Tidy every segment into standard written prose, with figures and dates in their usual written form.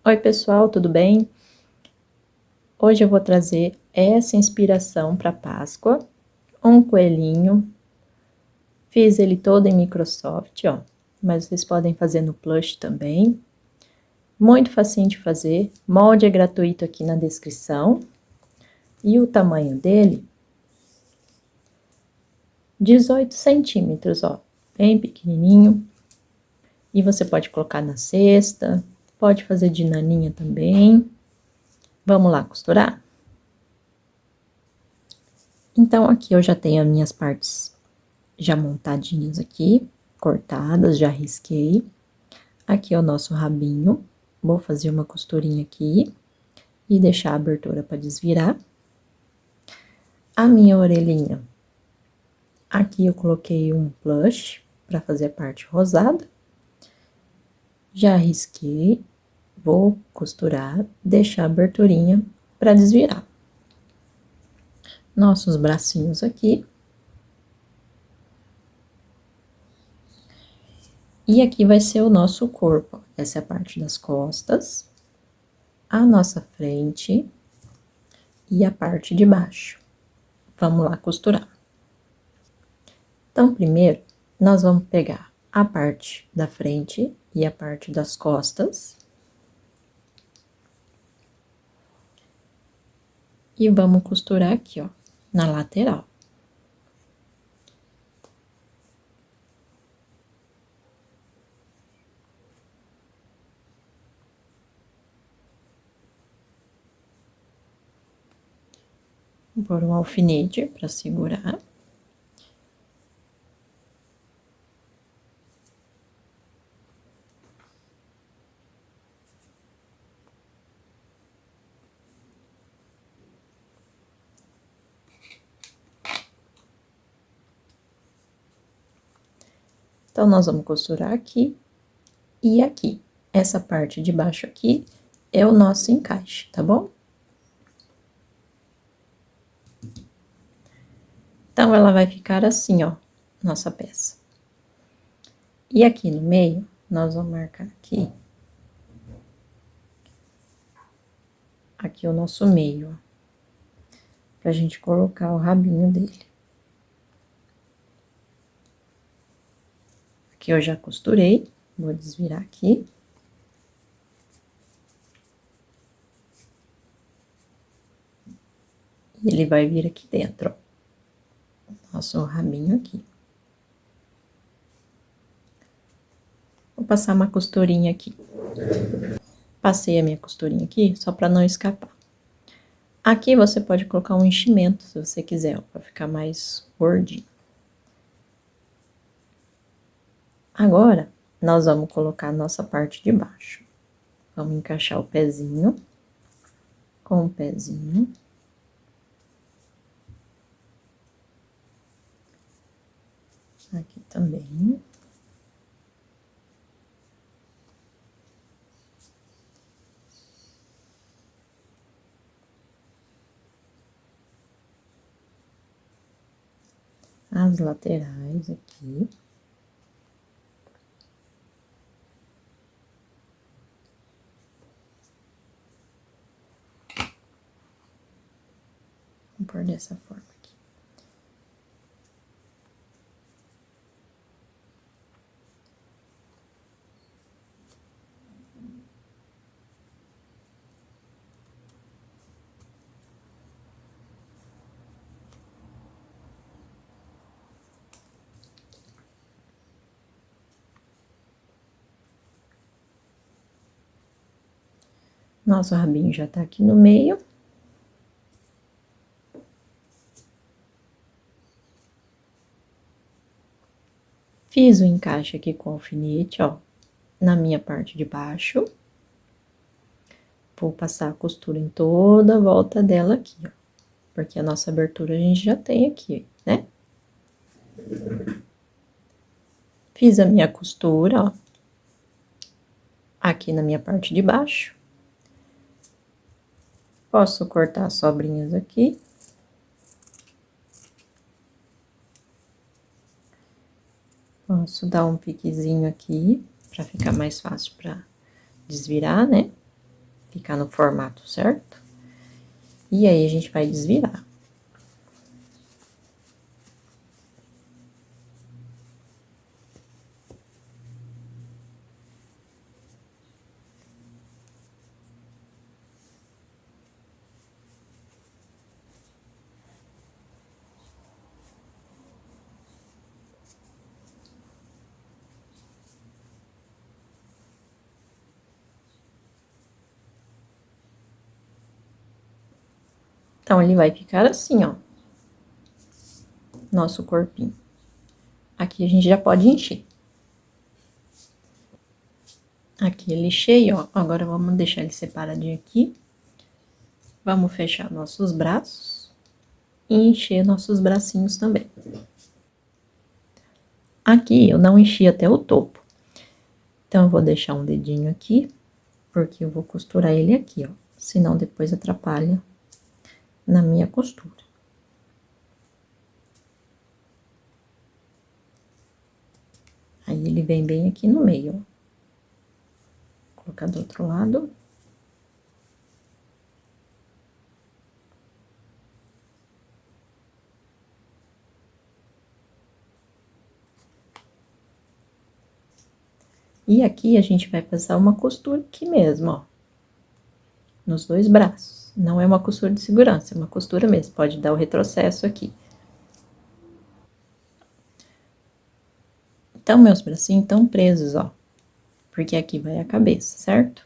Oi pessoal, tudo bem? Hoje eu vou trazer essa inspiração para Páscoa, um coelhinho. Fiz ele todo em Microsoft, ó, mas vocês podem fazer no Plush também. Muito facinho de fazer, molde é gratuito aqui na descrição. E o tamanho dele, 18 centímetros, ó, bem pequenininho. E você pode colocar na cesta, pode fazer de naninha também. Vamos lá costurar? Então, aqui eu já tenho as minhas partes já montadinhas aqui, cortadas, já risquei. Aqui é o nosso rabinho, vou fazer uma costurinha aqui e deixar a abertura para desvirar. A minha orelhinha, aqui eu coloquei um plush para fazer a parte rosada. Já risquei, vou costurar, deixar a aberturinha para desvirar. Nossos bracinhos aqui. E aqui vai ser o nosso corpo. Essa é a parte das costas, a nossa frente e a parte de baixo. Vamos lá costurar. Então, primeiro, nós vamos pegar a parte da frente e a parte das costas. E vamos costurar aqui, ó, na lateral. Vou pôr um alfinete para segurar. Então, nós vamos costurar aqui e aqui. Essa parte de baixo aqui é o nosso encaixe, tá bom? Então, ela vai ficar assim, ó, nossa peça. E aqui no meio, nós vamos marcar aqui. Aqui o nosso meio, ó. Pra gente colocar o rabinho dele. Aqui eu já costurei, vou desvirar aqui. E ele vai vir aqui dentro, ó. Nosso rabinho aqui. Vou passar uma costurinha aqui. Passei a minha costurinha aqui, só pra não escapar. Aqui você pode colocar um enchimento, se você quiser, ó, pra ficar mais gordinho. Agora, nós vamos colocar a nossa parte de baixo. Vamos encaixar o pezinho com o pezinho. Aqui também. As laterais aqui. Vou pôr dessa forma aqui. Nosso rabinho já tá aqui no meio. Fiz o encaixe aqui com alfinete, ó, na minha parte de baixo. Vou passar a costura em toda a volta dela aqui, ó. Porque a nossa abertura a gente já tem aqui, né? Fiz a minha costura, ó. Aqui na minha parte de baixo. Posso cortar as sobrinhas aqui. Posso dar um piquezinho aqui, pra ficar mais fácil pra desvirar, né? ficar no formato certo. E aí, a gente vai desvirar. Então, ele vai ficar assim, ó. Nosso corpinho. Aqui a gente já pode encher. Aqui ele cheio, ó. Agora, vamos deixar ele separadinho aqui. Vamos fechar nossos braços. E encher nossos bracinhos também. Aqui, eu não enchi até o topo. Então, eu vou deixar um dedinho aqui. Porque eu vou costurar ele aqui, ó. Senão, depois atrapalha na minha costura. Aí, ele vem bem aqui no meio, ó. Vou colocar do outro lado. E aqui, a gente vai passar uma costura aqui mesmo, ó. Nos dois braços. Não é uma costura de segurança, é uma costura mesmo. Pode dar o retrocesso aqui. Então, meus bracinhos estão presos, ó. Porque aqui vai a cabeça, certo?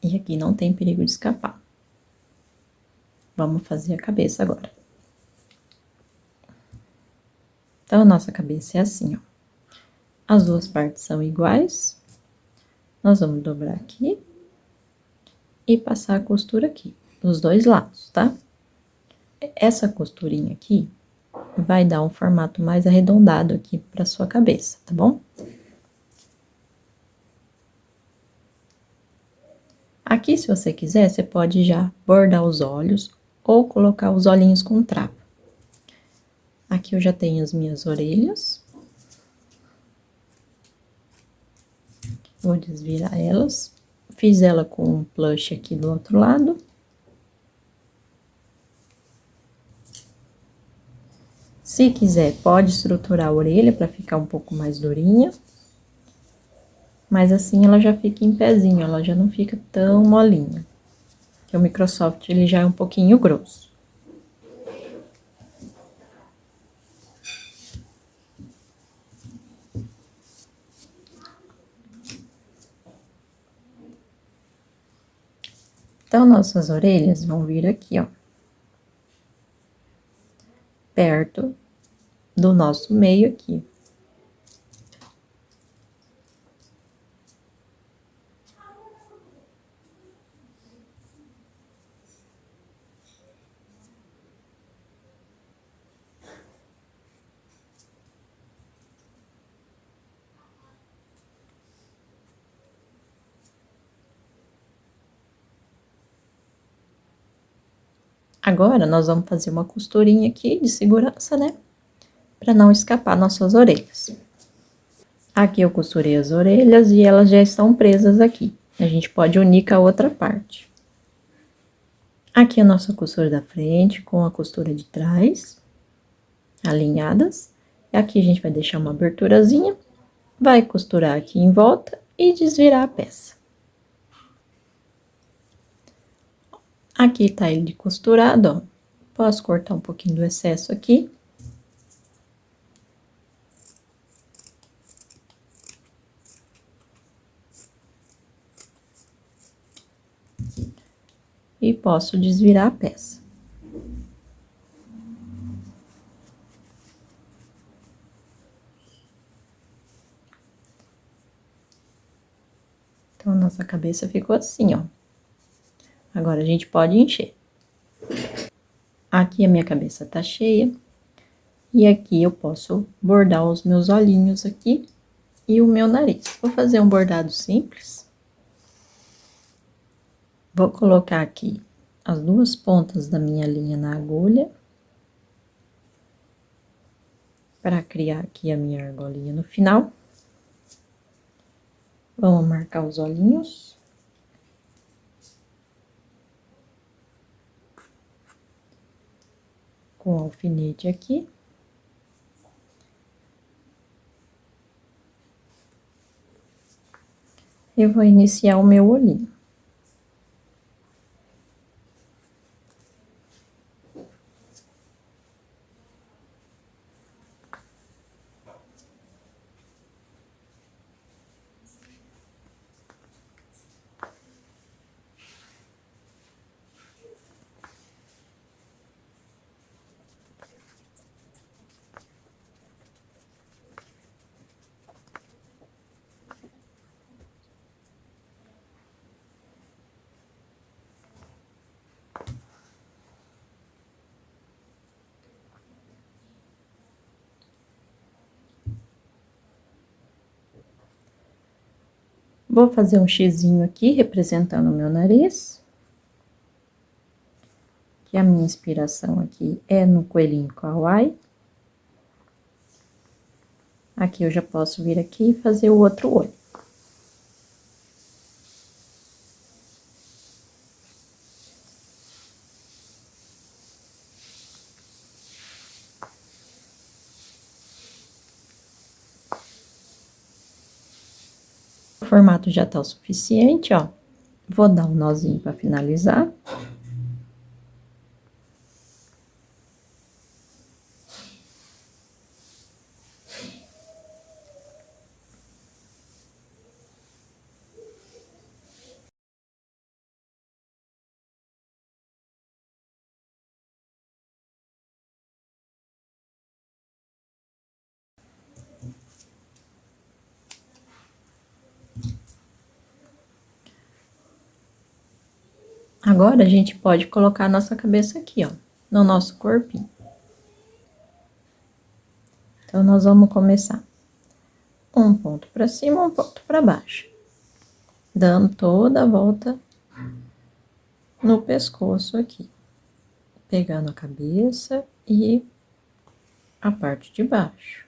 E aqui não tem perigo de escapar. Vamos fazer a cabeça agora. Então, a nossa cabeça é assim, ó. As duas partes são iguais. Nós vamos dobrar aqui. E passar a costura aqui, dos dois lados, tá? Essa costurinha aqui vai dar um formato mais arredondado aqui pra sua cabeça, tá bom? Aqui, se você quiser, você pode já bordar os olhos ou colocar os olhinhos com trava. Aqui eu já tenho as minhas orelhas. Vou desvirar elas. Fiz ela com um plush aqui do outro lado. Se quiser, pode estruturar a orelha para ficar um pouco mais durinha. Mas assim ela já fica em pezinho, ela já não fica tão molinha. Porque o Microsoft, ele já é um pouquinho grosso. Então, nossas orelhas vão vir aqui, ó. Perto do nosso meio aqui. Agora, nós vamos fazer uma costurinha aqui de segurança, né? Pra não escapar nossas orelhas. Aqui eu costurei as orelhas e elas já estão presas aqui. A gente pode unir com a outra parte. Aqui a nossa costura da frente com a costura de trás, alinhadas. E aqui a gente vai deixar uma aberturazinha, vai costurar aqui em volta e desvirar a peça. Aqui tá ele costurado, ó. Posso cortar um pouquinho do excesso aqui. E posso desvirar a peça. Então, a nossa cabeça ficou assim, ó. Agora, a gente pode encher. Aqui a minha cabeça tá cheia. E aqui eu posso bordar os meus olhinhos aqui e o meu nariz. Vou fazer um bordado simples. Vou colocar aqui as duas pontas da minha linha na agulha. Para criar aqui a minha argolinha no final. Vamos marcar os olhinhos. com o alfinete aqui. Eu vou iniciar o meu olhinho. Vou fazer um xizinho aqui, representando o meu nariz. Que a minha inspiração aqui é no coelhinho kawaii. Aqui eu já posso vir aqui e fazer o outro olho. O formato já tá o suficiente, ó. Vou dar um nozinho pra finalizar. Agora, a gente pode colocar a nossa cabeça aqui, ó, no nosso corpinho. Então, nós vamos começar um ponto pra cima, um ponto pra baixo. Dando toda a volta no pescoço aqui. Pegando a cabeça e a parte de baixo.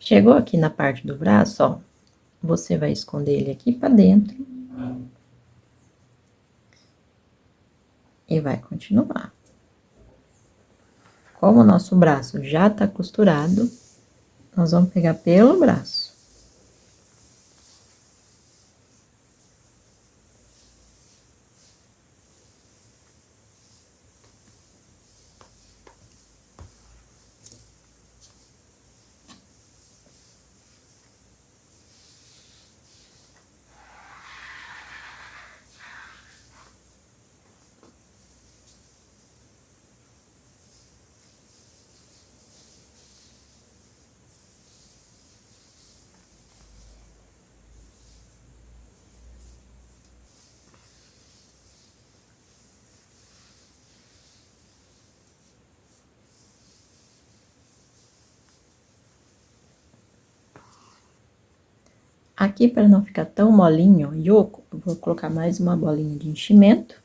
Chegou aqui na parte do braço, ó, você vai esconder ele aqui pra dentro. E vai continuar. Como o nosso braço já tá costurado, nós vamos pegar pelo braço. Aqui, para não ficar tão molinho, ó, Yoko, eu vou colocar mais uma bolinha de enchimento.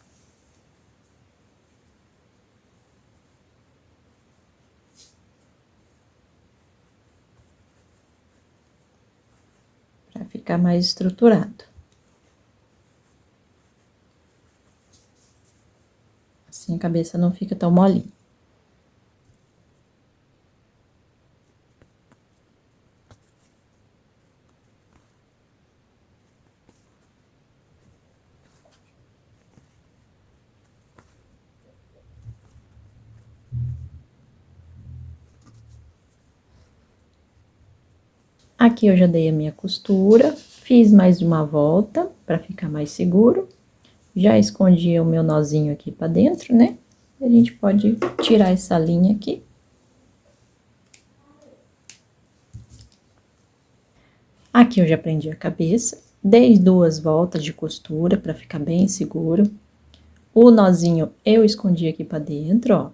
Para ficar mais estruturado. Assim a cabeça não fica tão molinha. Aqui eu já dei a minha costura, fiz mais uma volta para ficar mais seguro. Já escondi o meu nozinho aqui para dentro, né? A gente pode tirar essa linha aqui. Aqui eu já prendi a cabeça, dei 2 voltas de costura para ficar bem seguro. O nozinho eu escondi aqui para dentro, ó,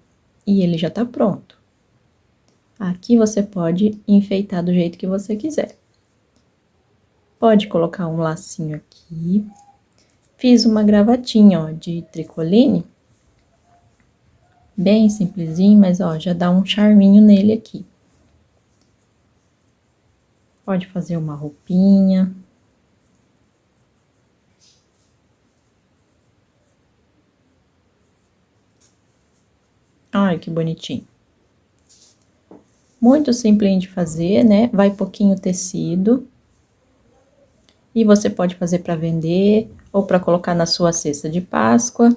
e ele já tá pronto. Aqui você pode enfeitar do jeito que você quiser. Pode colocar um lacinho aqui. Fiz uma gravatinha, ó, de tricoline. Bem simplesinho, mas, ó, já dá um charminho nele aqui. Pode fazer uma roupinha. Ai, que bonitinho. Muito simples de fazer, né? Vai pouquinho tecido. E você pode fazer para vender ou para colocar na sua cesta de Páscoa.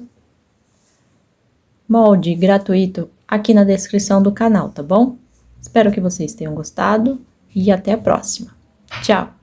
Molde gratuito aqui na descrição do canal, tá bom? Espero que vocês tenham gostado e até a próxima. Tchau!